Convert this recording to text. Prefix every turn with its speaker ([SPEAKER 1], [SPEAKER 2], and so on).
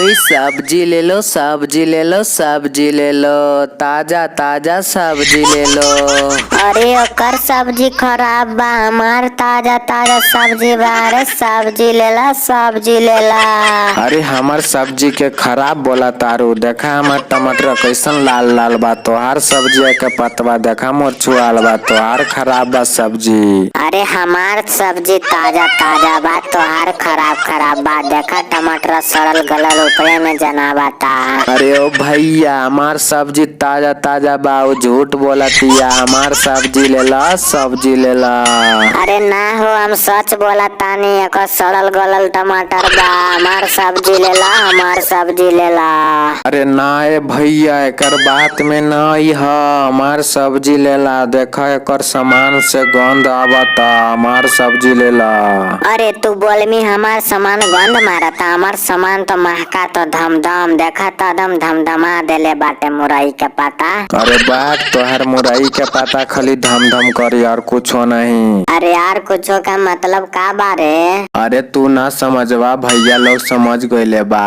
[SPEAKER 1] भाई सब्जी ले लो, सब्जी ले लो, सब्जी ले लो, ताजा ताजा सब्जी ले लो।
[SPEAKER 2] अरे ओकर सब्जी खराब बा, हमार ताजा ताजा सब्जी बा। अरे सब्जी लेला, सब्जी लेला।
[SPEAKER 1] अरे हमार सब्जी के खराब बोला तारू, देखा हमार टमाटर कैसन लाल लाल बा, तोहार सब्जी के पतवा देखा मोर छुआल बा, तोहार खराब बा सब्जी।
[SPEAKER 2] अरे हमार सब्जी ताजा ताजा बा, तोहार खराब खराब बा। देखा टमाटर सड़ल गलल ऊपरे में जनाबता।
[SPEAKER 1] अरे ओ भैया हमार सब्जी ताजा ताजा बा, वो झूठ बोलतिया। हमार सब्जी लेला, सब्जी लेला।
[SPEAKER 2] अरे ना हो, हम सच बोला तानी। एक सड़ल गलल टमाटर बा, हमार सब्जी लेला, हमार सब्जी लेला।
[SPEAKER 1] अरे ना ए भैया एकर बात में ना आई ह, हमार सब्जी लेला। देखा एकर सामान से गंध आवता, हमार सब्जी लेला।
[SPEAKER 2] अरे तू बोलमी हमार सामान गंध मारता, हमार सामान तो महका तो धम धम। देखा तो दम धमधमा देले बाटे मुरई के पता।
[SPEAKER 1] अरे बात तोहर मुरई के पता खाली धम धम करी और कुछो नहीं।
[SPEAKER 2] अरे यार कुछो का मतलब का बारे?
[SPEAKER 1] अरे तू ना समझवा, भैया लोग समझ गइले बा।